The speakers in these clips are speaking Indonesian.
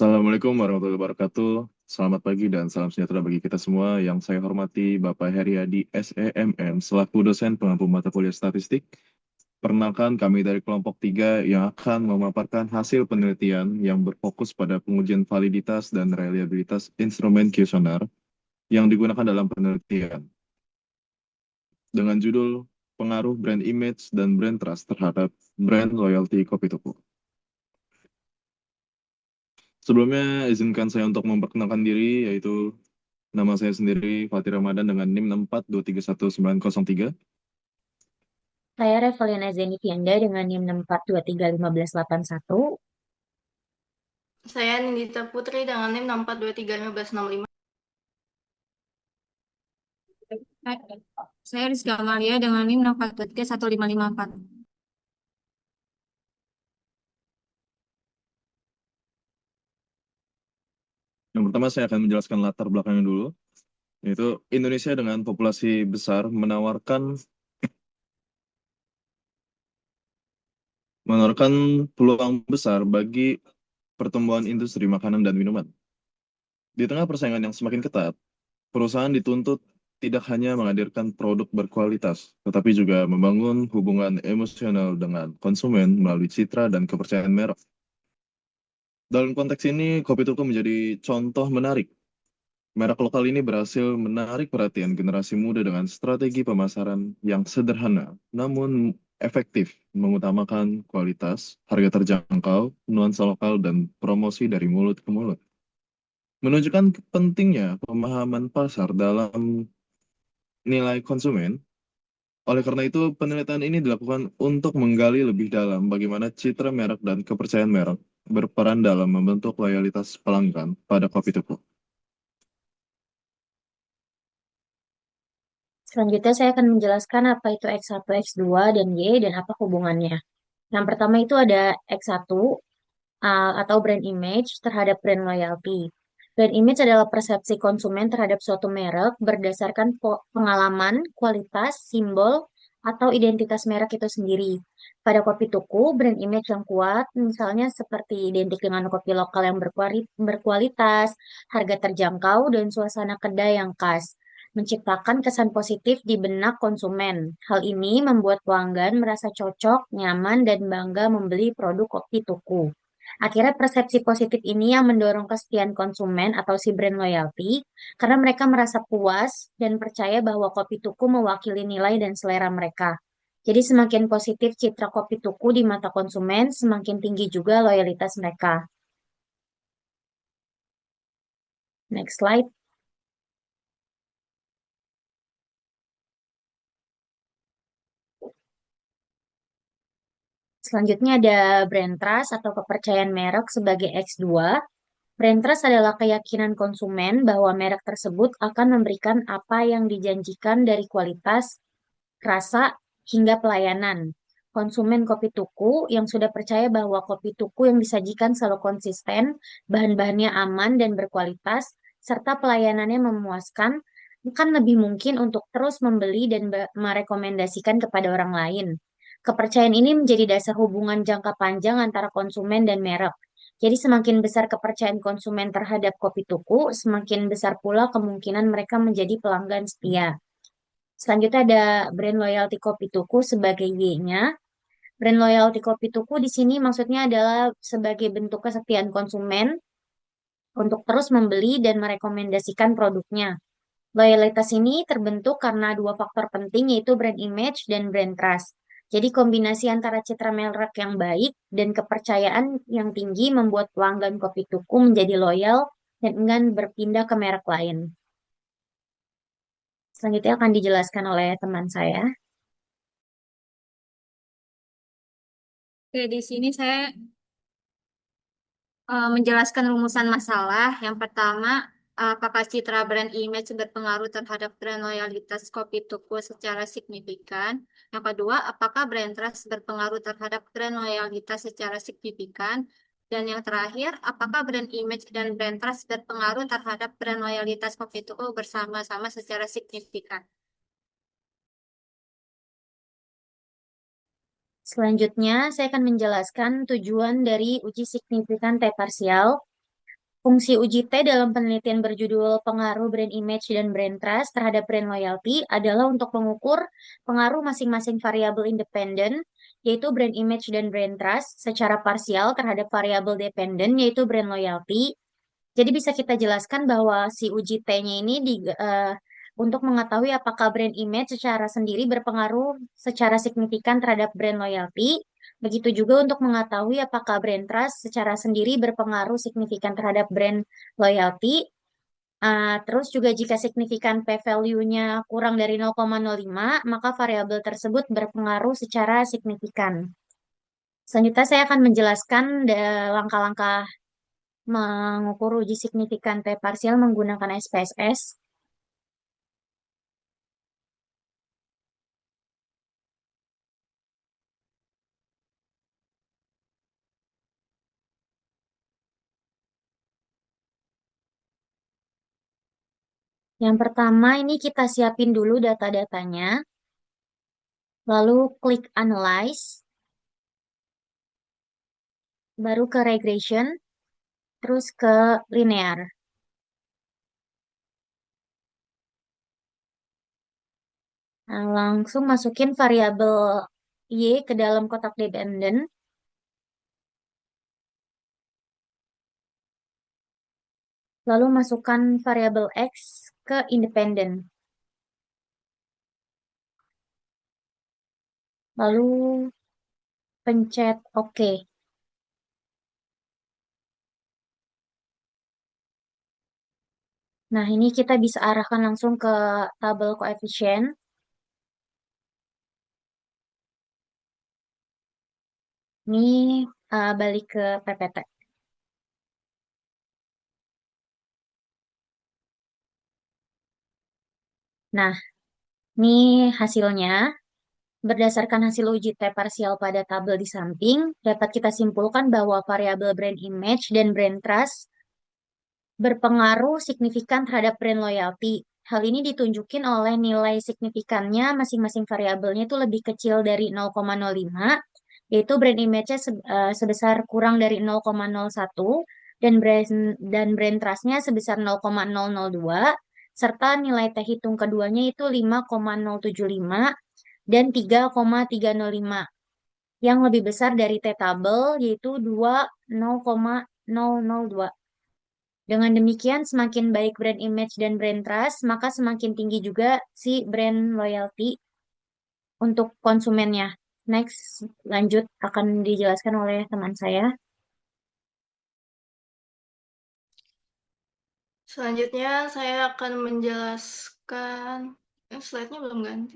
Assalamualaikum warahmatullahi wabarakatuh. Selamat pagi dan salam sejahtera bagi kita semua. Yang saya hormati Bapak Heriadi SEMM selaku dosen pengampu mata kuliah statistik. Perkenalkan kami dari kelompok 3 yang akan memaparkan hasil penelitian yang berfokus pada pengujian validitas dan reliabilitas instrumen kuesioner yang digunakan dalam penelitian dengan judul Pengaruh Brand Image dan Brand Trust terhadap Brand Loyalty Kopi Tuku. Sebelumnya, izinkan saya untuk memperkenalkan diri, yaitu nama saya sendiri Fatih Ramadan dengan NIM 642319103. Saya Revalina Zenifianda dengan NIM 642351181. Saya Nindita Putri dengan NIM 642351565. Saya Rizky Amalia dengan NIM 6431554. Yang pertama, saya akan menjelaskan latar belakangnya dulu, yaitu Indonesia dengan populasi besar menawarkan peluang besar bagi pertumbuhan industri makanan dan minuman. Di tengah persaingan yang semakin ketat, perusahaan dituntut tidak hanya menghadirkan produk berkualitas, tetapi juga membangun hubungan emosional dengan konsumen melalui citra dan kepercayaan merek. Dalam konteks ini, Kopi Tuku menjadi contoh menarik. Merek lokal ini berhasil menarik perhatian generasi muda dengan strategi pemasaran yang sederhana, namun efektif, mengutamakan kualitas, harga terjangkau, nuansa lokal, dan promosi dari mulut ke mulut. Menunjukkan pentingnya pemahaman pasar dalam nilai konsumen. Oleh karena itu, penelitian ini dilakukan untuk menggali lebih dalam bagaimana citra merek dan kepercayaan merek berperan dalam membentuk loyalitas pelanggan pada Kopi Tuku. Selanjutnya saya akan menjelaskan apa itu X1, X2, dan Y, dan apa hubungannya. Yang pertama itu ada X1, atau brand image terhadap brand loyalty. Brand image adalah persepsi konsumen terhadap suatu merek berdasarkan pengalaman, kualitas, simbol, atau identitas merek itu sendiri. Pada kopi tuku, brand image yang kuat, misalnya seperti identik dengan kopi lokal yang berkualitas, harga terjangkau, dan suasana kedai yang khas, menciptakan kesan positif di benak konsumen. Hal ini membuat pelanggan merasa cocok, nyaman, dan bangga membeli produk kopi tuku. Akhirnya persepsi positif ini yang mendorong kesetiaan konsumen atau si brand loyalty karena mereka merasa puas dan percaya bahwa kopi tuku mewakili nilai dan selera mereka. Jadi semakin positif citra kopi tuku di mata konsumen, semakin tinggi juga loyalitas mereka. Next slide. Selanjutnya ada brand trust atau kepercayaan merek sebagai X2. Brand trust adalah keyakinan konsumen bahwa merek tersebut akan memberikan apa yang dijanjikan dari kualitas, rasa, hingga pelayanan. Konsumen kopi tuku yang sudah percaya bahwa kopi tuku yang disajikan selalu konsisten, bahan-bahannya aman dan berkualitas, serta pelayanannya memuaskan, akan lebih mungkin untuk terus membeli dan merekomendasikan kepada orang lain. Kepercayaan ini menjadi dasar hubungan jangka panjang antara konsumen dan merek. Jadi semakin besar kepercayaan konsumen terhadap kopi tuku, semakin besar pula kemungkinan mereka menjadi pelanggan setia. Selanjutnya ada brand loyalty kopi tuku sebagai Y-nya. Brand loyalty kopi tuku di sini maksudnya adalah sebagai bentuk kesetiaan konsumen untuk terus membeli dan merekomendasikan produknya. Loyalitas ini terbentuk karena dua faktor penting yaitu brand image dan brand trust. Jadi kombinasi antara citra merek yang baik dan kepercayaan yang tinggi membuat pelanggan kopi tuku menjadi loyal dan enggan berpindah ke merek lain. Selanjutnya akan dijelaskan oleh teman saya. Oke, di sini saya menjelaskan rumusan masalah. Yang pertama, apakah citra brand image berpengaruh terhadap brand loyalitas kopi tuku secara signifikan? Yang kedua, apakah brand trust berpengaruh terhadap brand loyalitas secara signifikan? Dan yang terakhir, apakah brand image dan brand trust berpengaruh terhadap brand loyalitas kopi tuku bersama-sama secara signifikan? Selanjutnya, saya akan menjelaskan tujuan dari uji signifikan T parsial. Fungsi uji T dalam penelitian berjudul Pengaruh Brand Image dan Brand Trust terhadap Brand Loyalty adalah untuk mengukur pengaruh masing-masing variabel independen, yaitu Brand Image dan Brand Trust, secara parsial terhadap variabel dependen, yaitu Brand Loyalty. Jadi bisa kita jelaskan bahwa si uji T-nya ini untuk mengetahui apakah brand image secara sendiri berpengaruh secara signifikan terhadap brand loyalty. Begitu juga untuk mengetahui apakah brand trust secara sendiri berpengaruh signifikan terhadap brand loyalty. Terus juga jika signifikan P-value-nya kurang dari 0,05, maka variabel tersebut berpengaruh secara signifikan. Selanjutnya saya akan menjelaskan langkah-langkah mengukur uji signifikan T parsial menggunakan SPSS. Yang pertama ini kita siapin dulu data-datanya, lalu klik Analyze, baru ke Regression, terus ke Linear. Nah, langsung masukin variabel Y ke dalam kotak dependen. Lalu masukkan variabel X ke independen. Lalu pencet OK. Nah, ini kita bisa arahkan langsung ke tabel koefisien. Ini balik ke PPT. Nah, ini hasilnya. Berdasarkan hasil uji T parsial pada tabel di samping, dapat kita simpulkan bahwa variabel brand image dan brand trust berpengaruh signifikan terhadap brand loyalty. Hal ini ditunjukin oleh nilai signifikannya masing-masing variabelnya itu lebih kecil dari 0,05, yaitu brand image-nya sebesar kurang dari 0,01 dan brand trust-nya sebesar 0,002 serta nilai T hitung keduanya itu 5,075 dan 3,305 yang lebih besar dari T tabel yaitu 20,002. Dengan demikian, semakin baik brand image dan brand trust, maka semakin tinggi juga si brand loyalty untuk konsumennya. Next, lanjut akan dijelaskan oleh teman saya. Selanjutnya saya akan menjelaskan, slide-nya belum ganti.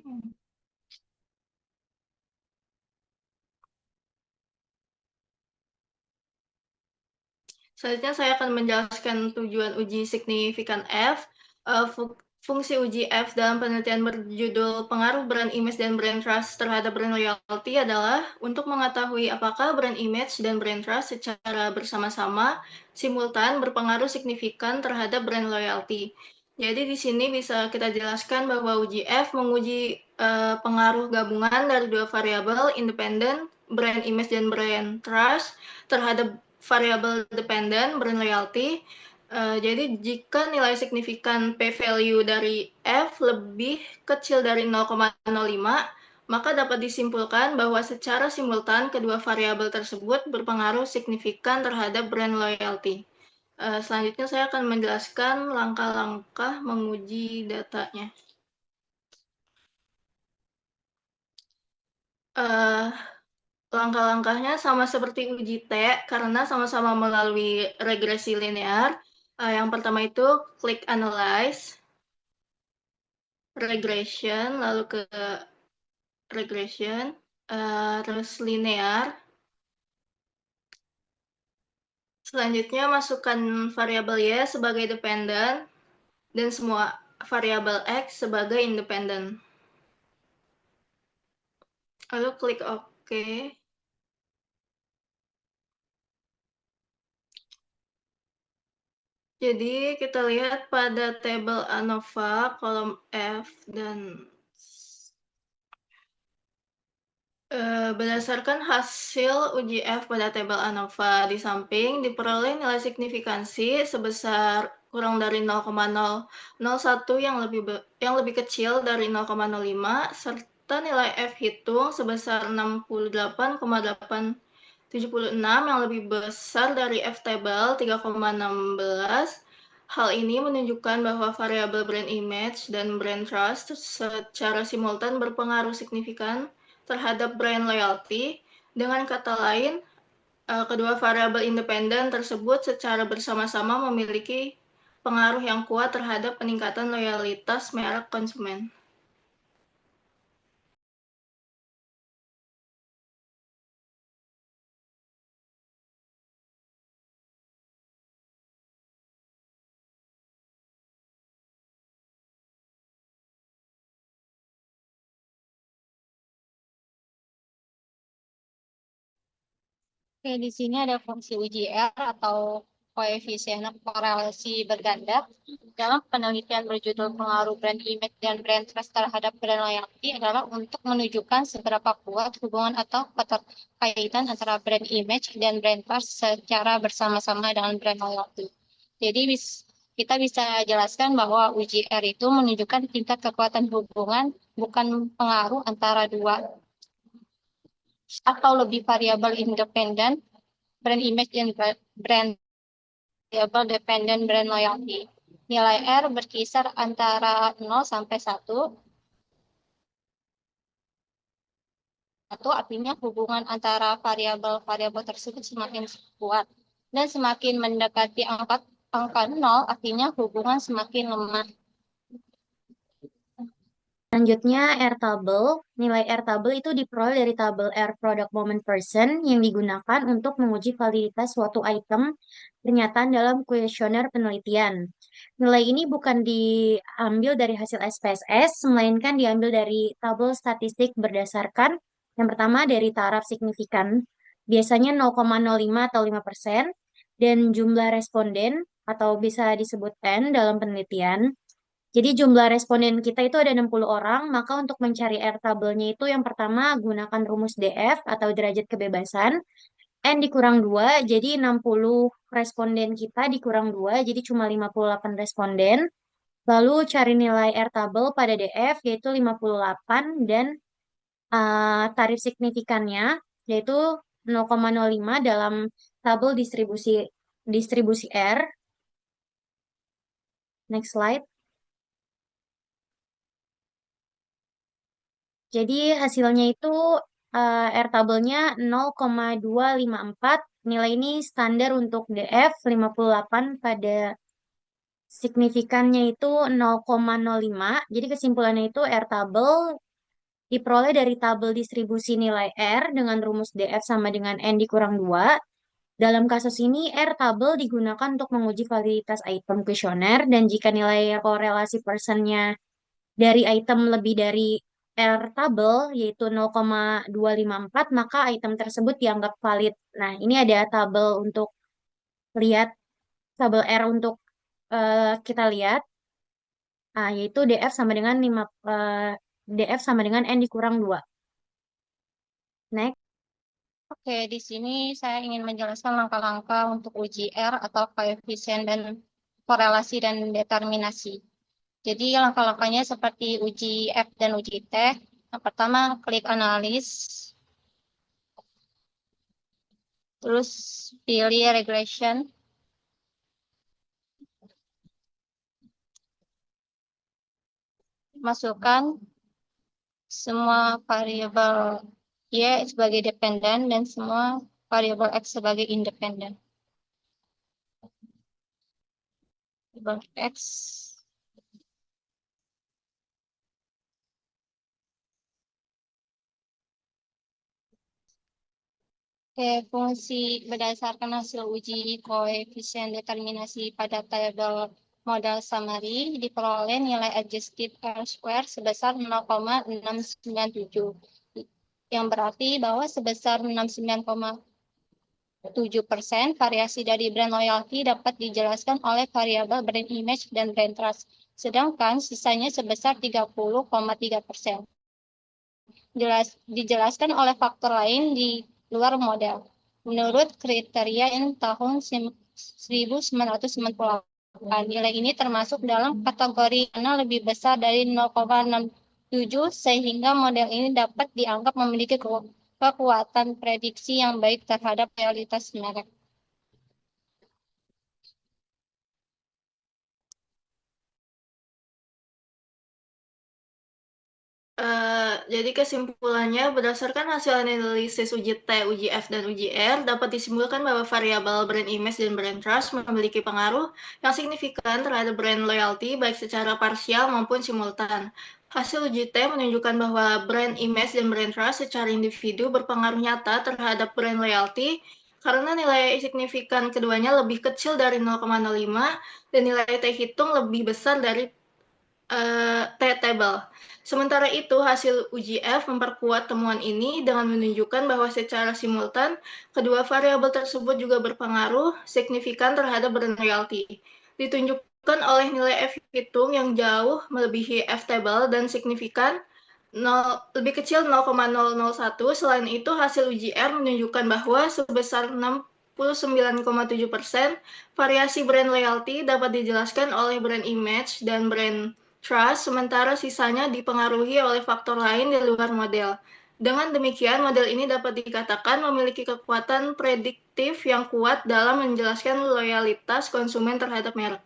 Selanjutnya saya akan menjelaskan tujuan uji signifikan F. Fungsi uji F dalam penelitian berjudul Pengaruh Brand Image dan Brand Trust terhadap Brand Loyalty adalah untuk mengetahui apakah brand image dan brand trust secara bersama-sama simultan berpengaruh signifikan terhadap brand loyalty. Jadi di sini bisa kita jelaskan bahwa uji F menguji pengaruh gabungan dari dua variabel independen, brand image dan brand trust terhadap variabel dependen, brand loyalty. Jadi jika nilai signifikan P-value dari F lebih kecil dari 0,05, maka dapat disimpulkan bahwa secara simultan kedua variabel tersebut berpengaruh signifikan terhadap brand loyalty. Selanjutnya saya akan menjelaskan langkah-langkah menguji datanya. Langkah-langkahnya sama seperti uji T, karena sama-sama melalui regresi linear. Yang pertama itu klik Analyze, Regression, lalu ke Regression, terus Linear, Selanjutnya, masukkan variabel Y sebagai dependen dan semua variabel X sebagai independen. Lalu klik OK. Jadi kita lihat pada tabel ANOVA kolom F dan berdasarkan hasil uji F pada tabel ANOVA di samping diperoleh nilai signifikansi sebesar kurang dari 0,001 yang lebih kecil dari 0,05 serta nilai F hitung sebesar 68,876 yang lebih besar dari F tabel 3,16. Hal ini menunjukkan bahwa variabel brand image dan brand trust secara simultan berpengaruh signifikan terhadap brand loyalty. Dengan kata lain, kedua variabel independen tersebut secara bersama-sama memiliki pengaruh yang kuat terhadap peningkatan loyalitas merek konsumen. Oke, di sini ada fungsi uji R atau koefisien korelasi berganda. Dalam penelitian berjudul pengaruh brand image dan brand trust terhadap brand loyalty adalah untuk menunjukkan seberapa kuat hubungan atau keterkaitan antara brand image dan brand trust secara bersama-sama dengan brand loyalty. Jadi kita bisa jelaskan bahwa uji R itu menunjukkan tingkat kekuatan hubungan, bukan pengaruh antara dua atau lebih variabel independen, brand image dan brand variabel dependent brand loyalty. Nilai R berkisar antara 0 sampai 1. 1 artinya hubungan antara variabel-variabel tersebut semakin kuat. Dan semakin mendekati angka 0 artinya hubungan semakin lemah. Selanjutnya, R table. Nilai R table itu diperoleh dari tabel R product moment person yang digunakan untuk menguji validitas suatu item pernyataan dalam kuesioner penelitian. Nilai ini bukan diambil dari hasil SPSS, melainkan diambil dari tabel statistik berdasarkan yang pertama dari taraf signifikan, biasanya 0,05 atau 5%, dan jumlah responden atau bisa disebut N dalam penelitian. Jadi jumlah responden kita itu ada 60 orang, maka untuk mencari R tabelnya itu yang pertama gunakan rumus DF atau derajat kebebasan. N dikurang 2, jadi 60 responden kita dikurang 2, jadi cuma 58 responden. Lalu cari nilai R tabel pada DF yaitu 58 dan tarif signifikannya yaitu 0,05 dalam tabel distribusi R. Next slide. Jadi hasilnya itu R tabelnya 0,254. Nilai ini standar untuk DF 58 pada signifikannya itu 0,05. Jadi kesimpulannya itu R tabel diperoleh dari tabel distribusi nilai R dengan rumus DF sama dengan N dikurang 2. Dalam kasus ini, R tabel digunakan untuk menguji validitas item kuesioner dan jika nilai korelasi personnya dari item lebih dari R tabel, yaitu 0,254, maka item tersebut dianggap valid. Nah, ini ada tabel untuk lihat, tabel R untuk kita lihat, yaitu DF sama dengan N dikurang 2. Next. Oke, di sini saya ingin menjelaskan langkah-langkah untuk uji R atau koefisien dan korelasi dan determinasi. Jadi langkah-langkahnya seperti uji F dan uji T. Yang pertama, klik analis. Terus pilih regression. Masukkan semua variabel Y sebagai dependen dan semua variabel X sebagai independen. Variabel X Fungsi berdasarkan hasil uji koefisien determinasi pada tabel modal summary diperoleh nilai adjusted R-square sebesar 0,697, yang berarti bahwa sebesar 69,7% variasi dari brand loyalty dapat dijelaskan oleh variabel brand image dan brand trust, sedangkan sisanya sebesar 30,3%. Dijelaskan oleh faktor lain di luar model. Menurut kriteria yang tahun 1998, nilai ini termasuk dalam kategori mana lebih besar dari 0,67 sehingga model ini dapat dianggap memiliki kekuatan prediksi yang baik terhadap realitas merek. Jadi kesimpulannya, berdasarkan hasil analisis uji T, uji F, dan uji R, dapat disimpulkan bahwa variabel brand image dan brand trust memiliki pengaruh yang signifikan terhadap brand loyalty, baik secara parsial maupun simultan. Hasil uji T menunjukkan bahwa brand image dan brand trust secara individu berpengaruh nyata terhadap brand loyalty, karena nilai signifikan keduanya lebih kecil dari 0,05 dan nilai T hitung lebih besar dari T-table. Sementara itu, hasil uji F memperkuat temuan ini dengan menunjukkan bahwa secara simultan, kedua variabel tersebut juga berpengaruh signifikan terhadap brand loyalty. Ditunjukkan oleh nilai F hitung yang jauh melebihi F-table dan signifikan lebih kecil 0,001. Selain itu, hasil uji R menunjukkan bahwa sebesar 69,7% variasi brand loyalty dapat dijelaskan oleh brand image dan brand trust, sementara sisanya dipengaruhi oleh faktor lain di luar model. Dengan demikian, model ini dapat dikatakan memiliki kekuatan prediktif yang kuat dalam menjelaskan loyalitas konsumen terhadap merek.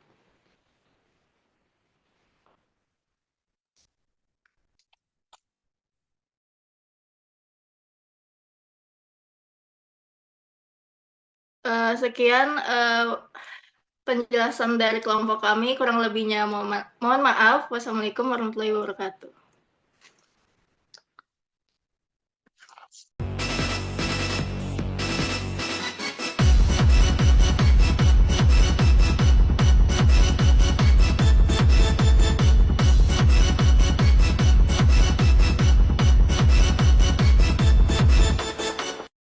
Sekian penjelasan dari kelompok kami, kurang lebihnya mohon maaf. Wassalamualaikum warahmatullahi wabarakatuh.